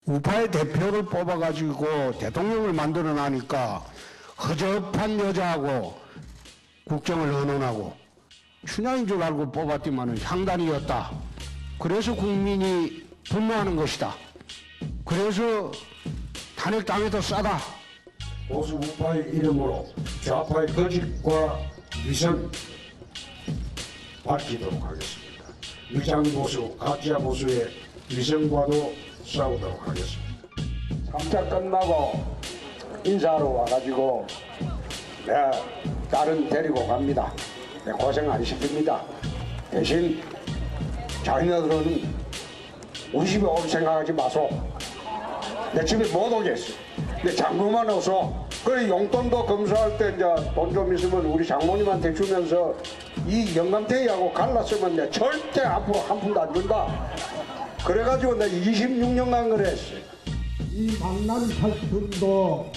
우파의 대표를 뽑아가지고 대통령을 만들어 놔니까 허접한 여자하고 국정을 의논하고 춘향인 줄 알고 뽑았더만은 향단이었다. 그래서 국민이 분노하는 것이다. 그래서 탄핵당해도 싸다. 보수 우파의 이름으로 좌파의 거짓과 위선 밝히도록 하겠습니다. 위장보수, 가짜보수의 위선과도 싸우도록 하겠습니다. 감사 끝나고 인사하러 와가지고 내가 딸은 데리고 갑니다. 고생 안 시킵니다. 대신 자기네들은 우리 집에 올 생각하지 마소. 내 집에 못 오겠어. 내 장부만 오소. 그래 용돈도 검사할 때 이제 돈 좀 있으면 우리 장모님한테 주면서 이 영감탱이하고 갈랐으면 내 절대 앞으로 한 푼도 안 준다. 그래가지고 내가 26년간 그랬어. 이 망난 탈출도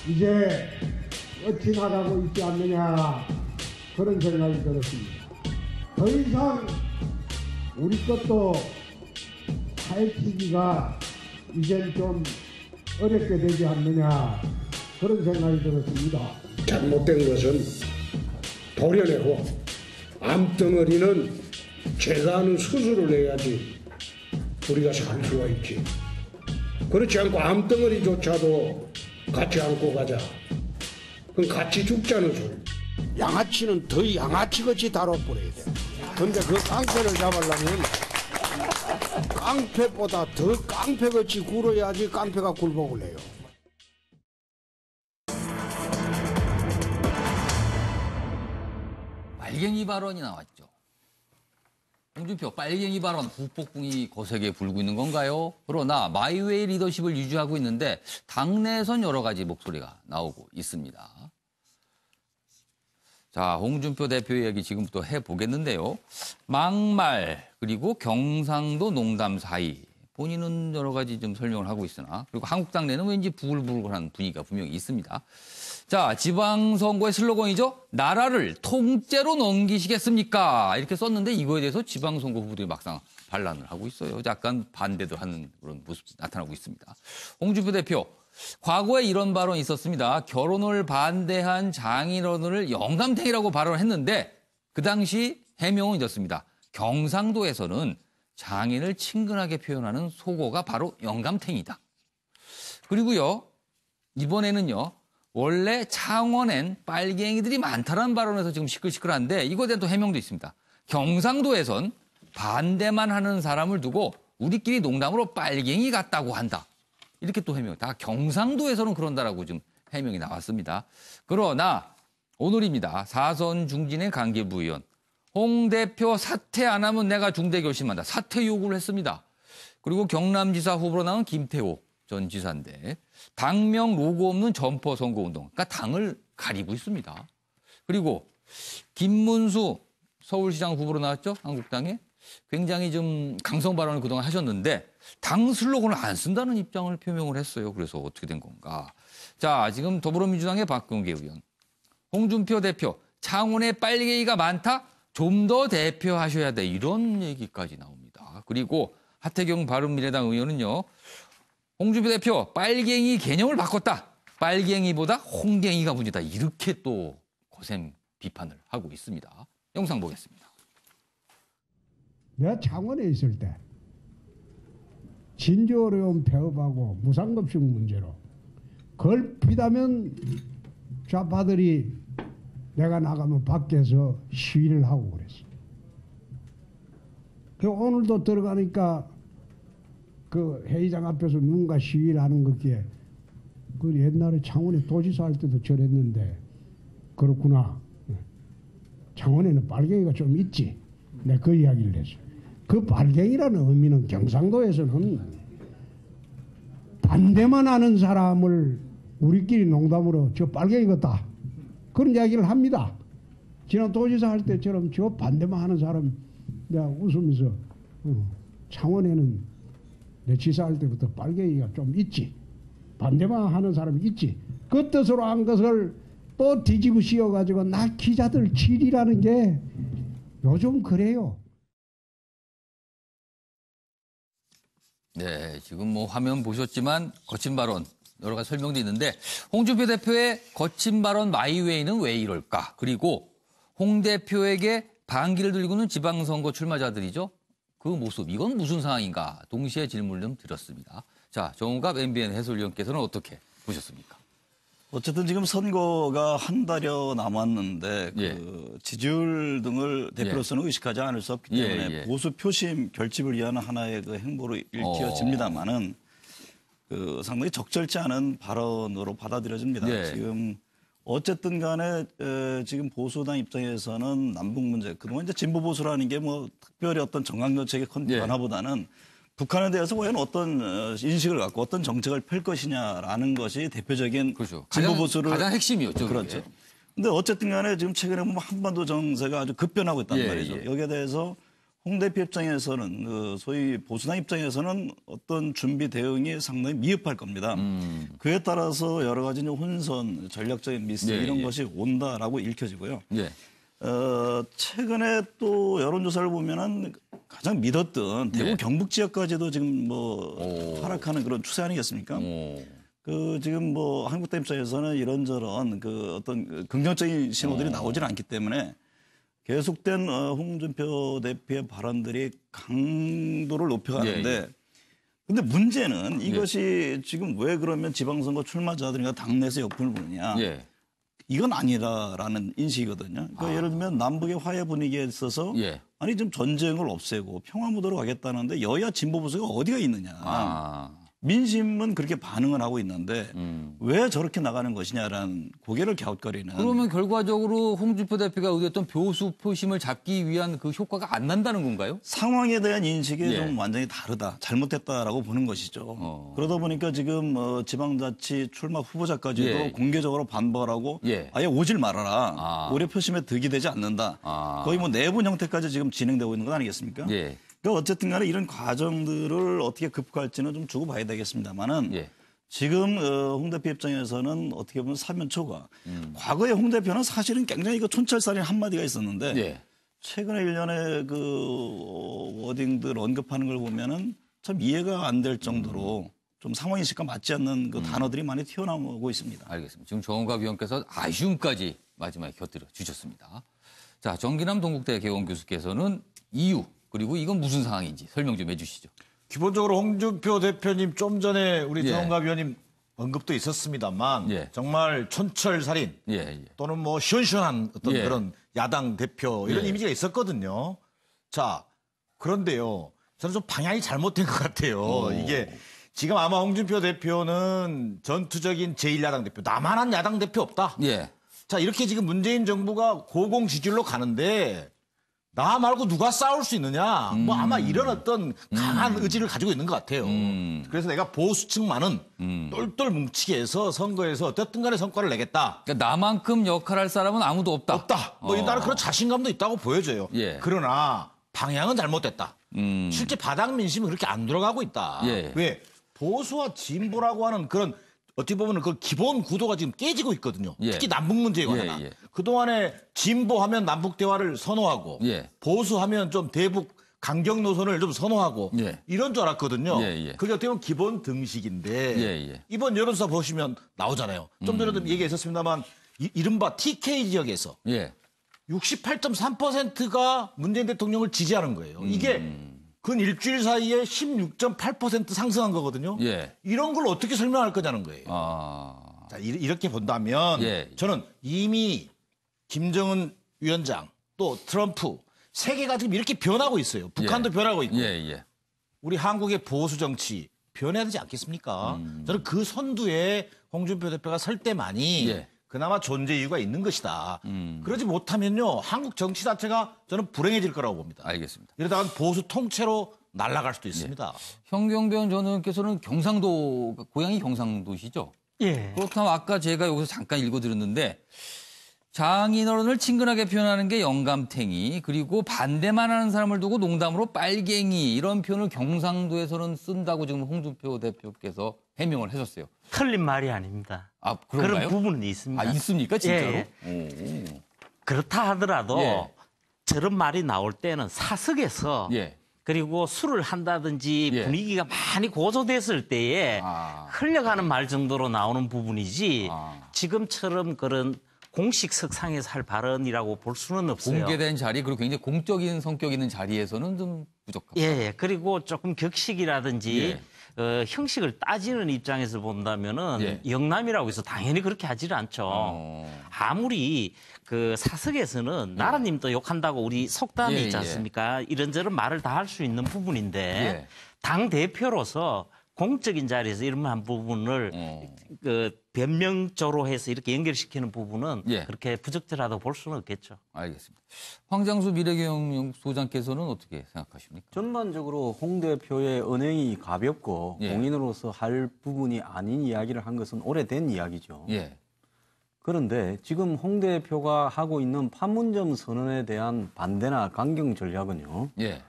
이제 어찌 나가고 있지 않느냐 그런 생각이 들었습니다. 더 이상 우리 것도 밝히기가 이젠 좀 어렵게 되지 않느냐 그런 생각이 들었습니다. 잘못된 것은 도려내고 암덩어리는 제가 하는 수술을 해야지 우리가 살 수가 있지. 그렇지 않고 암덩어리조차도 같이 안고 가자. 그럼 같이 죽자는 소리. 양아치는 더 양아치같이 다뤄버려야 돼. 근데 그 깡패를 잡으려면 깡패보다 더 깡패같이 굴어야지 깡패가 굴복을 해요. 빨갱이 발언이 나왔죠. 홍준표 빨갱이 발언 후폭풍이 거세게 불고 있는 건가요? 그러나 마이웨이 리더십을 유지하고 있는데 당내에선 여러 가지 목소리가 나오고 있습니다. 자, 홍준표 대표 이야기 지금부터 해보겠는데요. 막말 그리고 경상도 농담 사이 본인은 여러 가지 좀 설명을 하고 있으나 그리고 한국당 내는 왠지 부글부글한 분위기가 분명히 있습니다. 자, 지방선거의 슬로건이죠. 나라를 통째로 넘기시겠습니까? 이렇게 썼는데 이거에 대해서 지방선거 후보들이 막상 반란을 하고 있어요. 약간 반대도 하는 그런 모습이 나타나고 있습니다. 홍준표 대표, 과거에 이런 발언이 있었습니다. 결혼을 반대한 장인어른을 영감탱이라고 발언했는데 그 당시 해명은 이렇습니다. 경상도에서는 장인을 친근하게 표현하는 속어가 바로 영감탱이다. 그리고요, 이번에는요, 원래 창원엔 빨갱이들이 많다는 발언에서 지금 시끌시끌한데 이거에 대한 또 해명도 있습니다. 경상도에선 반대만 하는 사람을 두고 우리끼리 농담으로 빨갱이 같다고 한다. 이렇게 또 해명. 다 경상도에서는 그런다라고 지금 해명이 나왔습니다. 그러나 오늘입니다. 사선 중진의 강기부 의원. 홍 대표 사퇴 안 하면 내가 중대 결심한다. 사퇴 요구를 했습니다. 그리고 경남지사 후보로 나온 김태호 전 지사인데 당명 로고 없는 점퍼 선거운동. 그러니까 당을 가리고 있습니다. 그리고 김문수 서울시장 후보로 나왔죠. 한국당에. 굉장히 좀 강성 발언을 그동안 하셨는데 당 슬로건을 안 쓴다는 입장을 표명을 했어요. 그래서 어떻게 된 건가. 자, 지금 더불어민주당의 박근계 의원. 홍준표 대표. 창원에 빨갱이가 많다? 좀 더 대표하셔야 돼. 이런 얘기까지 나옵니다. 그리고 하태경 바른미래당 의원은요. 홍준표 대표 빨갱이 개념을 바꿨다. 빨갱이보다 홍갱이가 문제다. 이렇게 또 거센 비판을 하고 있습니다. 영상 보겠습니다. 내가 창원에 있을 때 진주 어려운 폐업하고 무상급식 문제로 그걸 비다면 좌파들이 내가 나가면 밖에서 시위를 하고 그랬어. 그 오늘도 들어가니까 그 회의장 앞에서 누군가 시위를 하는 것기에 그 옛날에 창원에 도지사 할 때도 저랬는데 그렇구나. 창원에는 빨갱이가 좀 있지. 내가 그 이야기를 했어. 그 빨갱이라는 의미는 경상도에서는 반대만 하는 사람을 우리끼리 농담으로 저 빨갱이 같다. 그런 이야기를 합니다. 지난 도지사 할 때처럼 저 반대만 하는 사람 내가 웃으면서 창원에는 내 지사할 때부터 빨갱이가 좀 있지. 반대만 하는 사람이 있지. 그 뜻으로 한 것을 또 뒤집어 씌워가지고 나 기자들 질이라는 게 요즘 그래요. 네, 지금 뭐 화면 보셨지만 거친 발언 여러 가지 설명도 있는데 홍준표 대표의 거친 발언 마이웨이는 왜 이럴까? 그리고 홍 대표에게 반기를 들고는 지방선거 출마자들이죠. 그 모습 이건 무슨 상황인가? 동시에 질문을 좀 드렸습니다. 자, 정우갑 MBN 해설위원께서는 어떻게 보셨습니까? 어쨌든 지금 선거가 한 달여 남았는데 예. 그 지지율 등을 대표로서는 의식하지 않을 수 없기 때문에 예. 보수 표심 결집을 위한 하나의 그 행보로 읽혀집니다만은 그 상당히 적절치 않은 발언으로 받아들여집니다. 예. 지금 어쨌든 간에 지금 보수당 입장에서는 남북 문제 그동안 이제 진보 보수라는 게 뭐 특별히 어떤 정강정책의 예. 변화보다는 북한에 대해서 과연 어떤 인식을 갖고 어떤 정책을 펼 것이냐라는 것이 대표적인 그렇죠. 진보 보수를 가장 핵심이었죠. 그렇죠. 그게. 근데 어쨌든 간에 지금 최근에 보면 한반도 정세가 아주 급변하고 있단 예, 말이죠. 예. 여기에 대해서 홍 대표 입장에서는 그 소위 보수당 입장에서는 어떤 준비 대응이 상당히 미흡할 겁니다. 그에 따라서 여러 가지 이제 혼선, 전략적인 미스 예, 이런 예. 것이 온다라고 읽혀지고요. 예. 최근에 또 여론조사를 보면은 가장 믿었던 대구 네. 경북 지역까지도 지금 뭐 하락하는 그런 추세 아니겠습니까? 그 지금 뭐 한국당 입장에서는 이런저런 그 어떤 긍정적인 신호들이 나오지는 않기 때문에 계속된 홍준표 대표의 발언들이 강도를 높여가는데 예. 근데 문제는 이것이 지금 왜 그러면 지방선거 출마자들이나 당내에서 역풍을 부느냐. 예. 이건 아니라라는 인식이거든요. 그러니까 예를 들면 남북의 화해 분위기에 있어서 예. 아니 좀 전쟁을 없애고 평화 무도로 가겠다는데 여야 진보 보수가 어디가 있느냐. 민심은 그렇게 반응을 하고 있는데 왜 저렇게 나가는 것이냐라는 고개를 갸웃거리는. 그러면 결과적으로 홍준표 대표가 의도했던 보수 표심을 잡기 위한 그 효과가 안 난다는 건가요? 상황에 대한 인식이 예. 좀 완전히 다르다. 잘못됐다라고 보는 것이죠. 그러다 보니까 지금 지방자치 출마 후보자까지도 예. 공개적으로 반박을 하고 예. 아예 오질 말아라. 올해 표심에 득이 되지 않는다. 거의 뭐 내분 형태까지 지금 진행되고 있는 것 아니겠습니까? 예. 그러니까 어쨌든 간에 이런 과정들을 어떻게 극복할지는 좀 두고 봐야 되겠습니다만은 예. 지금 홍 대표 입장에서는 어떻게 보면 사면초가 과거에 홍 대표는 사실은 굉장히 그 촌철살인 한마디가 있었는데 예. 최근에 일련의 그 워딩들 언급하는 걸 보면은 참 이해가 안 될 정도로 좀 상황인식과 맞지 않는 그 단어들이 많이 튀어나오고 있습니다. 알겠습니다. 지금 정우갑 위원께서 아쉬움까지 마지막에 곁들여 주셨습니다. 자, 정기남 동국대 개원 교수께서는 이유 그리고 이건 무슨 상황인지 설명 좀 해주시죠. 기본적으로 홍준표 대표님 좀 전에 우리 예. 정은갑 위원님 언급도 있었습니다만 예. 정말 촌철살인 예. 또는 뭐 시원시원한 어떤 예. 그런 야당 대표 이런 예. 이미지가 있었거든요. 자, 그런데요. 저는 좀 방향이 잘못된 것 같아요. 이게 지금 아마 홍준표 대표는 전투적인 제1야당 대표, 나만한 야당 대표 없다. 예. 자, 이렇게 지금 문재인 정부가 고공 지지율로 가는데 나 말고 누가 싸울 수 있느냐. 뭐 아마 이런 어떤 강한 의지를 가지고 있는 것 같아요. 그래서 내가 보수층만은 똘똘 뭉치게 해서 선거에서 어쨌든 간에 성과를 내겠다. 그러니까 나만큼 역할할 사람은 아무도 없다. 없다. 뭐 나는 그런 자신감도 있다고 보여져요. 예. 그러나 방향은 잘못됐다. 실제 바닥 민심이 그렇게 안 들어가고 있다. 예. 왜? 보수와 진보라고 하는 그런 어떻게 보면 그 기본 구도가 지금 깨지고 있거든요. 예. 특히 남북 문제에 관한. 예. 그동안에 진보하면 남북 대화를 선호하고 예. 보수하면 좀 대북 강경 노선을 좀 선호하고 예. 이런 줄 알았거든요. 예. 그게 어떻게 보면 기본 등식인데 예. 이번 여론조사 보시면 나오잖아요. 좀 전에도 얘기했었습니다만 이른바 TK 지역에서 예. 68.3%가 문재인 대통령을 지지하는 거예요. 이게 근 일주일 사이에 16.8% 상승한 거거든요. 예. 이런 걸 어떻게 설명할 거냐는 거예요. 아. 자, 이렇게 본다면 예. 저는 이미 김정은 위원장 또 트럼프 세계가 지금 이렇게 변하고 있어요. 북한도 변하고 있고 예. 우리 한국의 보수 정치 변해야 되지 않겠습니까? 저는 그 선두에 홍준표 대표가 설 때만이 예. 그나마 존재 이유가 있는 것이다. 그러지 못하면요. 한국 정치 자체가 저는 불행해질 거라고 봅니다. 알겠습니다. 이러다가 보수 통째로 날아갈 수도 있습니다. 현경변 전 의원께서는 경상도 고향이 경상도시죠? 예. 그렇다면 아까 제가 여기서 잠깐 읽어드렸는데 장인어른을 친근하게 표현하는 게 영감탱이 그리고 반대만 하는 사람을 두고 농담으로 빨갱이 이런 표현을 경상도에서는 쓴다고 지금 홍준표 대표께서 해명을 하셨어요. 틀린 말이 아닙니다. 아 그런가요? 그런 부분이 있습니다. 아 있습니까 진짜로? 예. 오. 그렇다 하더라도 예. 저런 말이 나올 때는 사석에서 예. 그리고 술을 한다든지 예. 분위기가 많이 고조됐을 때에 흘려가는 말 정도로 나오는 부분이지 지금처럼 그런 공식 석상에서 할 발언이라고 볼 수는 없어요. 공개된 자리 그리고 굉장히 공적인 성격 있는 자리에서는 좀 부족합니다. 예, 그리고 조금 격식이라든지 예. 형식을 따지는 입장에서 본다면은 예. 영남이라고 해서 당연히 그렇게 하지를 않죠. 아무리 그 사석에서는 나라님도 욕한다고 우리 속담이 예, 있지 않습니까? 이런저런 말을 다 할 수 있는 부분인데 예. 당 대표로서 공적인 자리에서 이런 한 부분을 그 변명조로 해서 이렇게 연결시키는 부분은 예. 그렇게 부적절하다고 볼 수는 없겠죠. 알겠습니다. 황장수 미래경영소장께서는 어떻게 생각하십니까? 전반적으로 홍 대표의 언행이 가볍고 예. 공인으로서 할 부분이 아닌 이야기를 한 것은 오래된 이야기죠. 예. 그런데 지금 홍 대표가 하고 있는 판문점 선언에 대한 반대나 강경 전략은요. 예.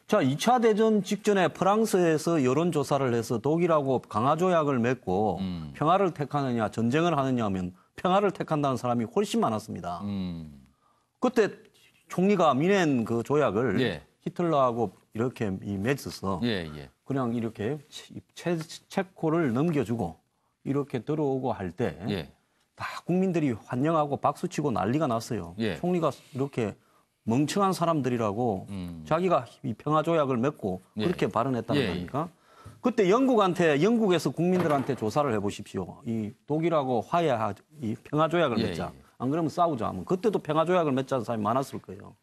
자, 2차 대전 직전에 프랑스에서 여론조사를 해서 독일하고 강화조약을 맺고 평화를 택하느냐 전쟁을 하느냐 하면 평화를 택한다는 사람이 훨씬 많았습니다. 그때 총리가 미넨 그 조약을 예. 히틀러하고 이렇게 맺어서 예, 예. 그냥 이렇게 체코를 넘겨주고 이렇게 들어오고 할 때 다 예. 국민들이 환영하고 박수치고 난리가 났어요. 예. 총리가 이렇게 멍청한 사람들이라고 자기가 이 평화조약을 맺고 예. 그렇게 발언했다는 예, 예. 겁니까? 그때 영국에서 국민들한테 조사를 해보십시오. 이 독일하고 이 평화조약을 예, 맺자. 예. 안 그러면 싸우자 하면 그때도 평화조약을 맺자는 사람이 많았을 거예요.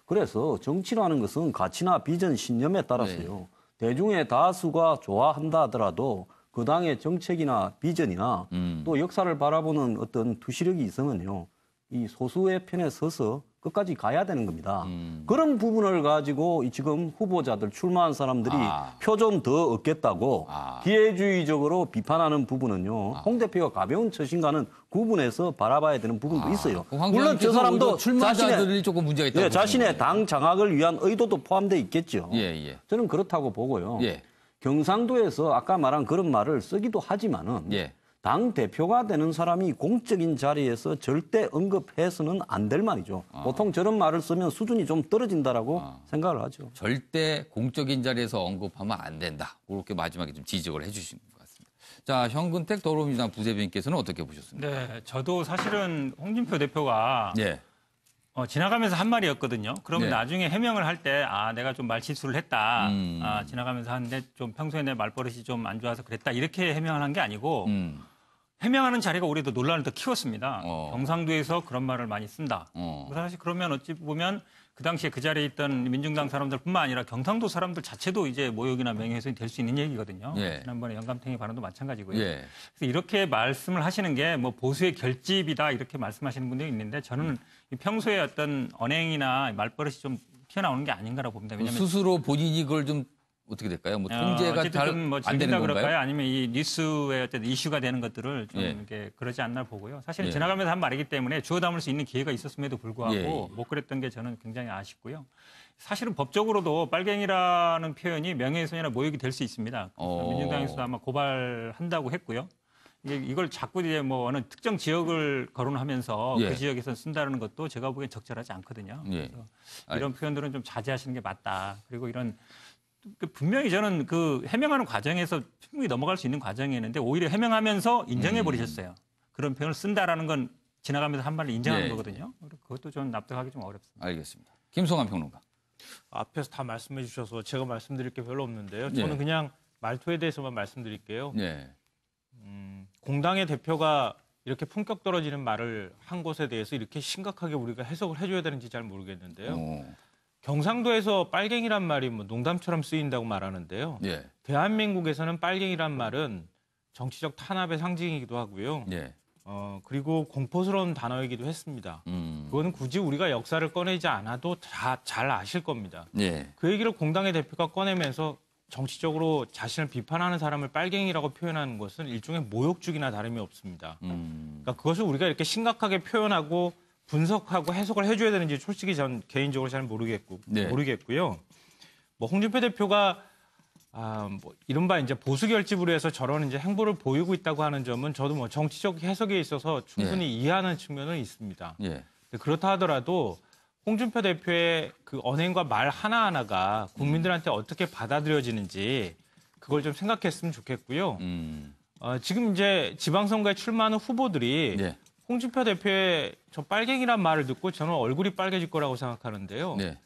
그래서 정치라는 것은 가치나 비전, 신념에 따라서요. 대중의 다수가 좋아한다 하더라도 그 당의 정책이나 비전이나 또 역사를 바라보는 어떤 투시력이 있으면요. 이 소수의 편에 서서 끝까지 가야 되는 겁니다. 그런 부분을 가지고 지금 후보자들 출마한 사람들이 표 좀 더 얻겠다고 기회주의적으로 비판하는 부분은요. 홍 대표가 가벼운 처신과는 구분해서 바라봐야 되는 부분도 있어요. 물론 저 사람도 출마자들이 조금 문제가 있다고 예, 자신의 보시는 당 장악을 위한 의도도 포함되어 있겠죠. 거예요. 예, 예. 저는 그렇다고 보고요. 예. 경상도에서 아까 말한 그런 말을 쓰기도 하지만은 예. 당 대표가 되는 사람이 공적인 자리에서 절대 언급해서는 안 될 말이죠. 보통 저런 말을 쓰면 수준이 좀 떨어진다라고 생각을 하죠. 절대 공적인 자리에서 언급하면 안 된다. 그렇게 마지막에 좀 지적을 해주신 것 같습니다. 자, 현근택 더불어민주당 부대변인께서는 어떻게 보셨습니까? 네, 저도 사실은 홍준표 대표가 예. 지나가면서 한 말이었거든요. 그러면 네. 나중에 해명을 할 때, 내가 좀 말실수를 했다. 지나가면서 하는데 좀 평소에 내 말버릇이 좀 안 좋아서 그랬다. 이렇게 해명을 한 게 아니고, 해명하는 자리가 오히려 더 논란을 더 키웠습니다. 경상도에서 그런 말을 많이 쓴다. 사실 그러면 어찌 보면 그 당시에 그 자리에 있던 민중당 사람들뿐만 아니라 경상도 사람들 자체도 이제 모욕이나 명예훼손이 될 수 있는 얘기거든요. 예. 지난번에 영감탱이 발언도 마찬가지고요. 예. 그래서 이렇게 말씀을 하시는 게 뭐 보수의 결집이다 이렇게 말씀하시는 분들이 있는데 저는 평소에 어떤 언행이나 말버릇이 좀 튀어나오는 게 아닌가라고 봅니다. 왜냐하면 스스로 본인이 그걸 좀 어떻게 될까요? 뭐 통제가 잘 뭐 안 되는 즐긴다 그럴까요? 건가요? 아니면 이 뉴스의 어떤 이슈가 되는 것들을 좀 예. 이렇게 그러지 않나 보고요. 사실은 예. 지나가면서 한 말이기 때문에 주워 담을 수 있는 기회가 있었음에도 불구하고 예, 예. 못 그랬던 게 저는 굉장히 아쉽고요. 사실은 법적으로도 빨갱이라는 표현이 명예훼손이나 모욕이 될 수 있습니다. 민주당에서도 아마 고발한다고 했고요. 이걸 자꾸 이제 뭐 어느 특정 지역을 거론하면서 예. 그 지역에서 쓴다는 것도 제가 보기엔 적절하지 않거든요. 예. 그래서 이런 표현들은 좀 자제하시는 게 맞다. 그리고 이런 분명히 저는 그 해명하는 과정에서 충분히 넘어갈 수 있는 과정이었는데 오히려 해명하면서 인정해 버리셨어요. 그런 표현을 쓴다라는 건 지나가면서 한 말을 인정하는 예. 거거든요. 그것도 좀 납득하기 좀 어렵습니다. 알겠습니다. 김성환 평론가. 앞에서 다 말씀해 주셔서 제가 말씀드릴 게 별로 없는데요. 예. 저는 그냥 말투에 대해서만 말씀드릴게요. 예. 공당의 대표가 이렇게 품격 떨어지는 말을 한 것에 대해서 이렇게 심각하게 우리가 해석을 해줘야 되는지 잘 모르겠는데요. 경상도에서 빨갱이란 말이 뭐 농담처럼 쓰인다고 말하는데요. 예. 대한민국에서는 빨갱이란 말은 정치적 탄압의 상징이기도 하고요. 예. 그리고 공포스러운 단어이기도 했습니다. 그거는 굳이 우리가 역사를 꺼내지 않아도 다 잘 아실 겁니다. 예. 그 얘기를 공당의 대표가 꺼내면서 정치적으로 자신을 비판하는 사람을 빨갱이라고 표현하는 것은 일종의 모욕죽이나 다름이 없습니다. 그러니까 그것을 우리가 이렇게 심각하게 표현하고 분석하고 해석을 해줘야 되는지 솔직히 전 개인적으로 잘 모르겠고요. 뭐 홍준표 대표가 뭐 이른바 이제 보수 결집으로 해서 저런 이제 행보를 보이고 있다고 하는 점은 저도 뭐 정치적 해석에 있어서 충분히 이해하는 측면은 있습니다. 예. 그렇다 하더라도 홍준표 대표의 그 언행과 말 하나하나가 국민들한테 어떻게 받아들여지는지 그걸 좀 생각했으면 좋겠고요. 지금 이제 지방선거에 출마하는 후보들이 네. 홍준표 대표의 저 빨갱이란 말을 듣고 저는 얼굴이 빨개질 거라고 생각하는데요. 네.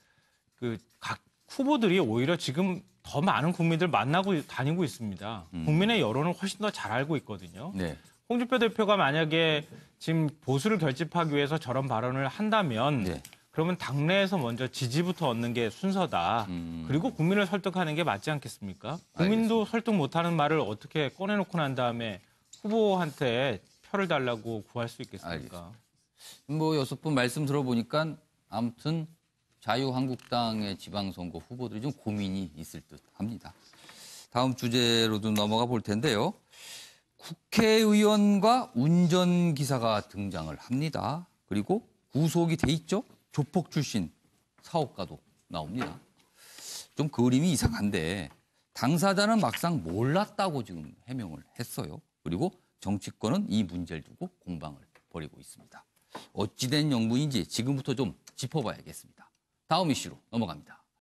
그 각 후보들이 오히려 지금 더 많은 국민들 만나고 다니고 있습니다. 국민의 여론을 훨씬 더 잘 알고 있거든요. 네. 홍준표 대표가 만약에 지금 보수를 결집하기 위해서 저런 발언을 한다면 네. 그러면 당내에서 먼저 지지부터 얻는 게 순서다. 그리고 국민을 설득하는 게 맞지 않겠습니까? 국민도 설득 못하는 말을 어떻게 꺼내놓고 난 다음에 후보한테 표를 달라고 구할 수 있겠습니까? 뭐 6분 말씀 들어보니까 아무튼 자유한국당의 지방선거 후보들이 좀 고민이 있을 듯 합니다. 다음 주제로도 넘어가 볼 텐데요. 국회의원과 운전기사가 등장을 합니다. 그리고 구속이 돼 있죠. 조폭 출신 사업가도 나옵니다. 좀 그림이 이상한데 당사자는 막상 몰랐다고 지금 해명을 했어요. 그리고 정치권은 이 문제를 두고 공방을 벌이고 있습니다. 어찌된 영문인지 지금부터 좀 짚어봐야겠습니다. 다음 이슈로 넘어갑니다.